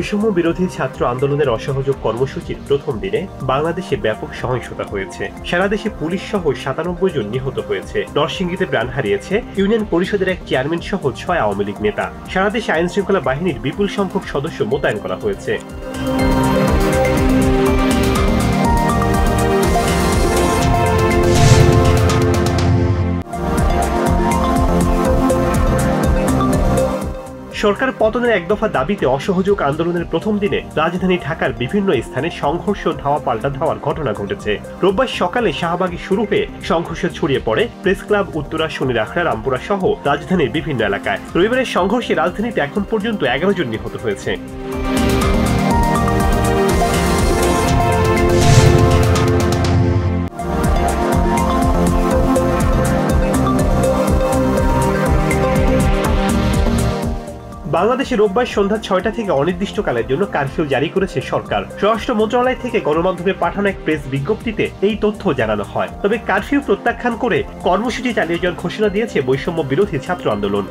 বৈষম্য বিরোধী ছাত্র আন্দোলনের অসহযোগ কর্মসূচির প্রথম দিনে বাংলাদেশে ব্যাপক সহিংসতা হয়েছে। সারা দেশে পুলিশ সহ 97 জন নিহত হয়েছে। নরসিংদীতে প্রাণ হারিয়েছে ইউনিয়ন পরিষদের এক চেয়ারম্যান সহ 6 আওয়ামী লীগ নেতা। সারা দেশে আইন শৃঙ্খলা বাহিনীর বিপুল সংখ্যক সদস্য মোতায়েন করা হয়েছে। সরকার পতনের এক দফা দাবিতে অসহযোগ আন্দোলনের প্রথম দিনে রাজধানী ঢাকার বিভিন্ন স্থানে সংঘর্ষ ধাওয়া পাল্টা ধাওয়ার ঘটনা ঘটেছে। রোববার সকালে শাহবাগে শুরু হয়ে সংঘর্ষ ছড়িয়ে পড়ে প্রেস ক্লাব, উত্তরা, শনিরাখড়া, রামপুরা সহ রাজধানীর বিভিন্ন এলাকায়। রবিবারের সংঘর্ষে রাজধানীতে এখন পর্যন্ত 11 জন নিহত হয়েছে। বাংলাদেশে রোববার সন্ধ্যা 6টা থেকে অনির্দিষ্টকালের জন্য কারফিউ জারি করেছে সরকার। স্বরাষ্ট্র মন্ত্রণালয় থেকে গণমাধ্যমে পাঠানো এক প্রেস বিজ্ঞপ্তিতে এই তথ্য জানানো হয়। তবে কারফিউ প্রত্যাখ্যান করে কর্মসূচি চালিয়ে যাওয়ার ঘোষণা দিয়েছে বৈষম্য বিরোধী ছাত্র আন্দোলন।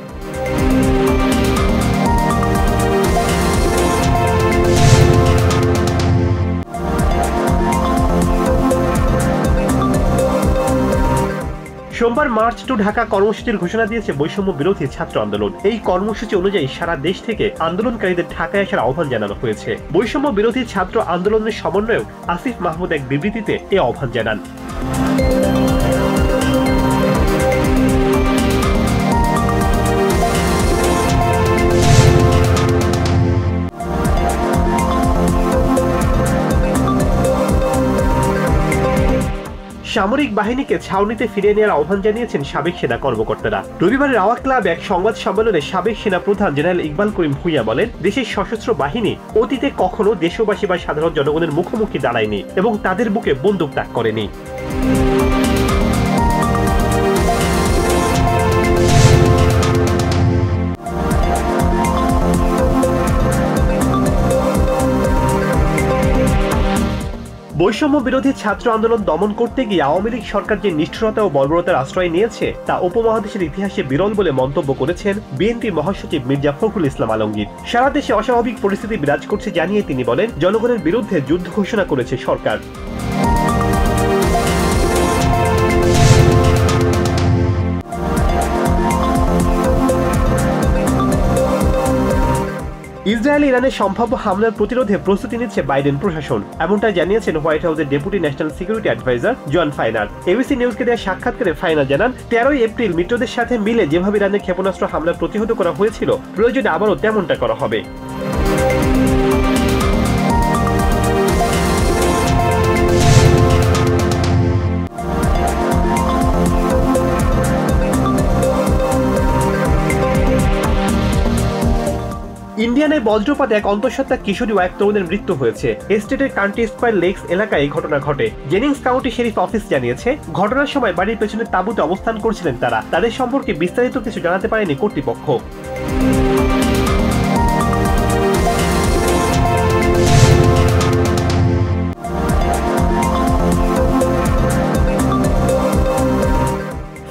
সোমবার মার্চ টু ঢাকা কর্মসূচির ঘোষণা দিয়েছে বৈষম্য বিরোধী ছাত্র আন্দোলন। এই কর্মসূচি অনুযায়ী সারা দেশ থেকে আন্দোলনকারীদের ঢাকায় আসার আহ্বান জানানো হয়েছে। বৈষম্য বিরোধী ছাত্র আন্দোলনের সমন্বয়ক আসিফ মাহমুদ এক বিবৃতিতে এ আহ্বান জানান। সামরিক বাহিনীকে ছাউনিতে ফিরিয়ে নেওয়ার আহ্বান জানিয়েছেন সাবেক সেনা কর্মকর্তারা। রবিবার রাওয়া ক্লাব এক সংবাদ সম্মেলনে সাবেক সেনা প্রধান জেনারেল ইকবাল করিম ভূঁইয়া বলেন, দেশের সশস্ত্র বাহিনী অতীতে কখনো দেশবাসী বা সাধারণ জনগণের মুখোমুখি দাঁড়ায়নি এবং তাদের বুকে বন্দুক তাক করেনি। বৈষম্য বিরোধী ছাত্র আন্দোলন দমন করতে গিয়ে আওয়ামী লীগ সরকার যে নিষ্ঠুরতা ও বর্বরতার আশ্রয় নিয়েছে তা উপমহাদেশের ইতিহাসে বিরল বলে মন্তব্য করেছেন বিএনপি মহাসচিব মির্জা ফখরুল ইসলাম আলমগীর। সারা দেশে অস্বাভাবিক পরিস্থিতি বিরাজ করছে জানিয়ে তিনি বলেন, জনগণের বিরুদ্ধে যুদ্ধ ঘোষণা করেছে সরকার। ইসরায়েল ইরানের সম্ভাব্য হামলার প্রতিরোধে প্রস্তুতি নিচ্ছে বাইডেন প্রশাসন, এমনটা জানিয়েছেন হোয়াইট হাউসের ডেপুটি ন্যাশনাল সিকিউরিটি অ্যাডভাইজার জন ফাইনার। এবিসি নিউজকে দেওয়া সাক্ষাৎকারে ফাইনার জানান, 13 এপ্রিল মিত্রদের সাথে মিলে যেভাবে ইরানের ক্ষেপণাস্ত্র হামলা প্রতিহত করা হয়েছিল, প্রয়োজনে আবারও তেমনটা করা হবে। ইন্ডিয়ানে বজ্রপাতে এক অন্তঃসত্ত্বা কিশোরী ও এক তরুণের মৃত্যু হয়েছে। এস্টেটের কান্ট্রি স্কয়ার লেকস এলাকায় এই ঘটনা ঘটে। জেনিংস কাউন্টি শেরিফ অফিস জানিয়েছে, ঘটনার সময় বাড়ির পেছনে তাঁবুতে অবস্থান করছিলেন তারা। তাদের সম্পর্কে বিস্তারিত কিছু জানাতে পারেনি কর্তৃপক্ষ।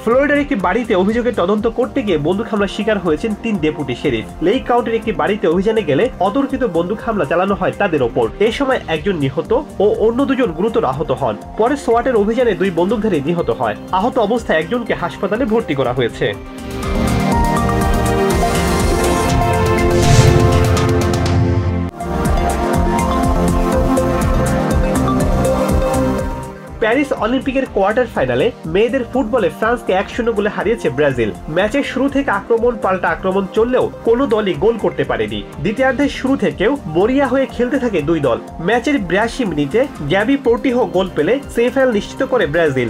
ফ্লোরিডার একটি বাড়িতে অভিযোগের তদন্ত করতে গিয়ে বন্দুক হামলার শিকার হয়েছেন 3 ডেপুটি শেরিফ। লেক কাউন্টির একটি বাড়িতে অভিযানে গেলে অতর্কিত বন্দুক হামলা চালানো হয় তাদের ওপর। এই সময় একজন নিহত ও অন্য 2 জন গুরুতর আহত হন। পরে সোয়াটের অভিযানে 2 বন্দুকধারী নিহত হয়। আহত অবস্থায় একজনকে হাসপাতালে ভর্তি করা হয়েছে। প্যারিস অলিম্পিকের কোয়ার্টার ফাইনালে মেয়েদের ফুটবলে ফ্রান্সকে 1-0 গোলে হারিয়েছে ব্রাজিল। ম্যাচের শুরু থেকে আক্রমণ পাল্টা আক্রমণ চললেও কোনো দলই গোল করতে পারেনি। দ্বিতীয়ার্ধের শুরু থেকেও মরিয়া হয়ে খেলতে থাকে 2 দল। ম্যাচের 82 মিনিটে গ্যাবি পোর্টিহো গোল পেলে সেমিফাইনাল নিশ্চিত করে ব্রাজিল।